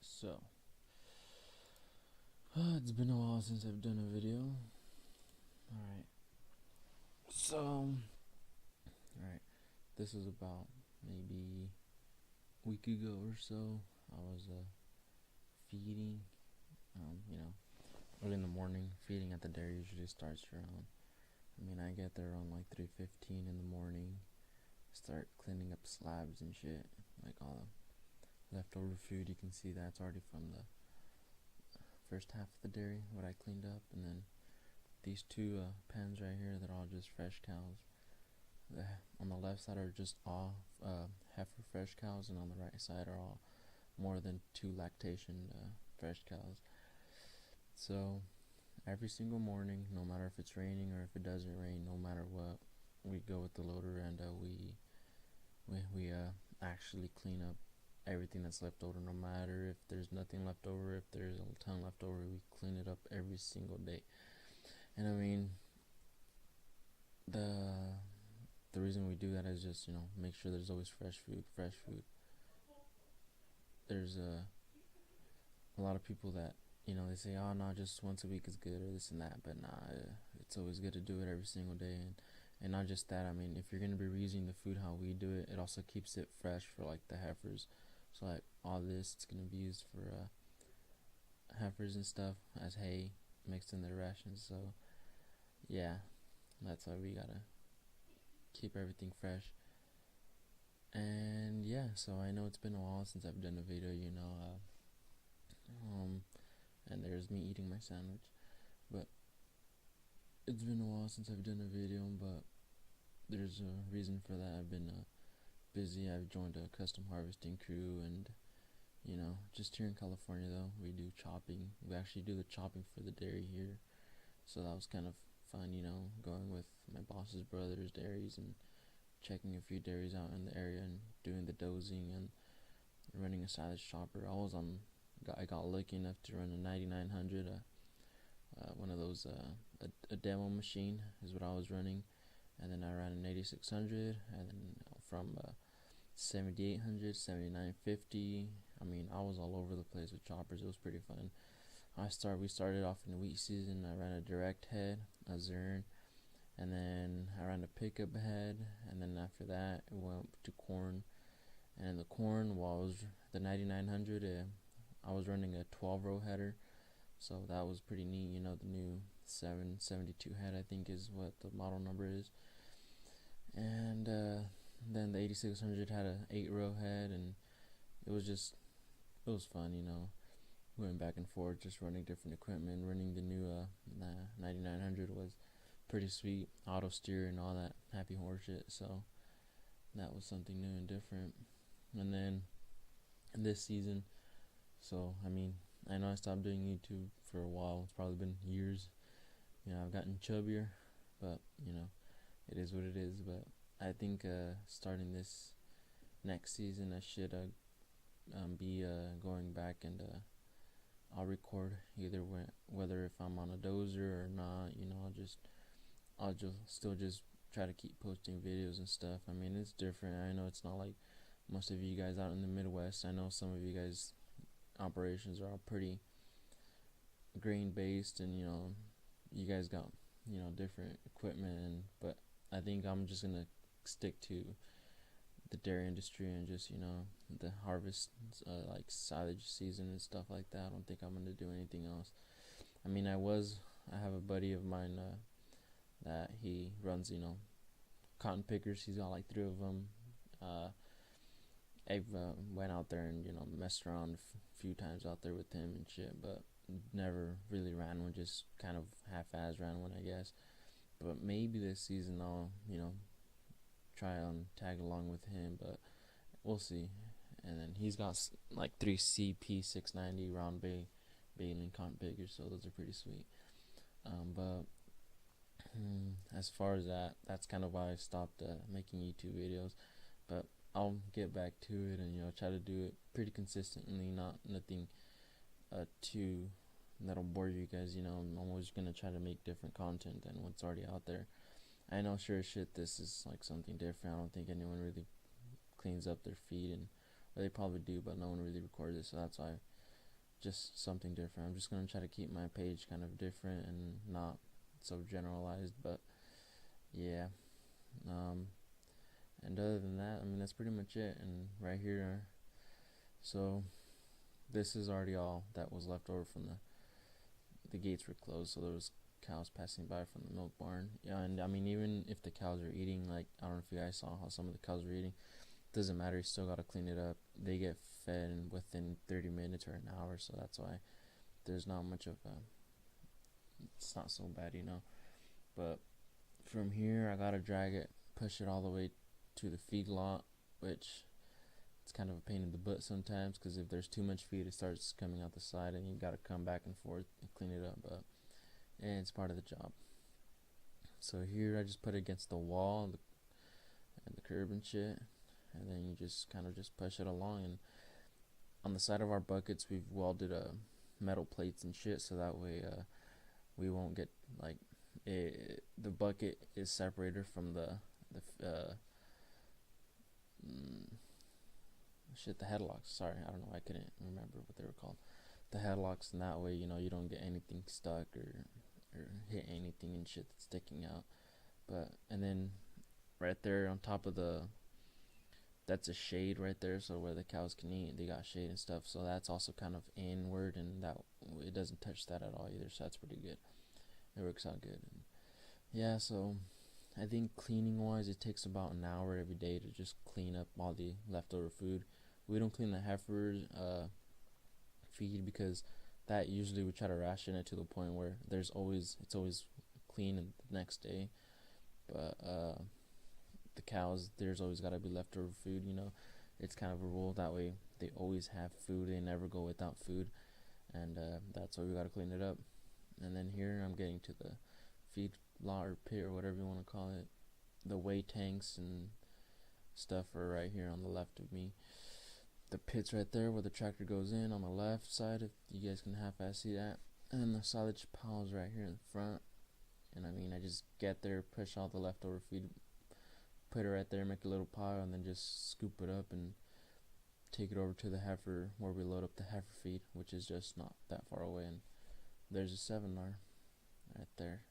So, it's been a while since I've done a video. Alright, alright, this was about maybe a week ago or so. I was feeding, early in the morning. Feeding at the dairy usually starts around, I get there around like 3:15 in the morning. Start cleaning up slabs and shit, like all the leftover food. You can see that's already from the first half of the dairy, what I cleaned up, and then these two pens right here that are all just fresh cows. On the left side are just all heifer fresh cows, and on the right side are all more than 2 lactation fresh cows. So every single morning, no matter if it's raining or if it doesn't rain, no matter what, we go with the loader and we actually clean up everything that's left over. No matter if there's nothing left over, if there's a ton left over, we clean it up every single day. And the reason we do that is just, make sure there's always fresh food. There's a lot of people that, they say, oh no, just once a week is good, or this and that, but nah, it's always good to do it every single day. And not just that, if you're going to be reusing the food how we do it, it also keeps it fresh for like the heifers. So like all this, it's going to be used for heifers and stuff as hay mixed in their rations. So yeah, that's why we gotta keep everything fresh. And yeah, so I know it's been a while since I've done a video, and there's me eating my sandwich, but it's been a while since I've done a video, but there's a reason for that. I've been busy. I've joined a custom harvesting crew, and just here in California though, we do chopping. We actually do the chopping for the dairy here, so that was kind of fun, going with my boss's brother's dairies and checking a few dairies out in the area and doing the dozing and running a silage chopper. I got lucky enough to run a 9900, one of those, a demo machine is what I was running, and then I ran an 8600, and then from 7800, 7950. I was all over the place with choppers. It was pretty fun. We started off in the wheat season. I ran a direct head, a zern, and then I ran a pickup head, and then after that it went to corn. And in the corn, the 9900, I was running a 12-row header, so that was pretty neat. The new 772 head, I think, is what the model number is. And then the 8600 had a 8-row head, and it was fun. Going back and forth, just running different equipment. Running the new 9900 was pretty sweet, auto steer and all that happy horse shit, so that was something new and different. And then this season, so I know I stopped doing YouTube for a while. It's probably been years. I've gotten chubbier, but it is what it is. But I think starting this next season, I should be going back, and I'll record either whether if I'm on a dozer or not. I'll still just try to keep posting videos and stuff. It's different. I know it's not like most of you guys out in the Midwest. I know some of you guys' operations are all pretty grain based, and you guys got different equipment, but I think I'm just gonna stick to the dairy industry and just the harvest, like silage season and stuff like that. I don't think I'm gonna do anything else. I have a buddy of mine that he runs cotton pickers. He's got like 3 of them. I've went out there and messed around a few times out there with him and shit, but never really ran one, just kind of half-ass ran one, I guess. But maybe this season I'll try and tag along with him, but we'll see. And then he's got like 3 CP690 round baling cotton pickers, so those are pretty sweet. But as far as that's kind of why I stopped making YouTube videos. But I'll get back to it and try to do it pretty consistently, nothing too that'll bore you guys. I'm always gonna try to make different content than what's already out there. I know, sure as shit, this is like something different. I don't think anyone really cleans up their feed, or they probably do, but no one really records it, so that's why just something different. I'm just gonna try to keep my page kind of different and not so generalized, but yeah. And other than that, I mean, that's pretty much it. And right here, so this is already all that was left over from the gates were closed, so there was cows passing by from the milk barn. Yeah, and I mean, even if the cows are eating, like, I don't know if you guys saw how some of the cows were eating, doesn't matter, you still gotta clean it up. They get fed within 30 minutes or an hour, so that's why there's not much of a, it's not so bad, But from here, I gotta drag it, push it all the way to the feed lot, which it's kind of a pain in the butt sometimes, because if there's too much feed, it starts coming out the side, and you gotta come back and forth and clean it up. But it's part of the job. So here, I just put it against the wall and the curb and shit, and then you just kind of just push it along. And on the side of our buckets, we've welded metal plates and shit, so that way we won't get like the bucket is separated from the the headlocks. Sorry, I don't know, I couldn't remember what they were called. The headlocks, and that way, you don't get anything stuck or hit anything and shit that's sticking out. And then right there on top of that's a shade right there, so where the cows can eat, they got shade and stuff, so that's also kind of inward, and that it doesn't touch that at all either, so that's pretty good. It works out good. And yeah, so I think cleaning wise, it takes about an hour every day to just clean up all the leftover food. We don't clean the heifers feed, because that usually we try to ration it to the point where it's always clean the next day. But the cows, there's always got to be leftover food. It's kind of a rule, that way they always have food, they never go without food. And that's why we got to clean it up. And then here I'm getting to the feed lot or pit or whatever you want to call it. The weigh tanks and stuff are right here on the left of me. The pit's right there where the tractor goes in on the left side, if you guys can half-ass see that. And the silage pile's right here in the front. And I mean, I just get there, push all the leftover feed, put it right there, make a little pile, and then just scoop it up and take it over to the heifer where we load up the heifer feed, which is just not that far away. And there's a 7R right there.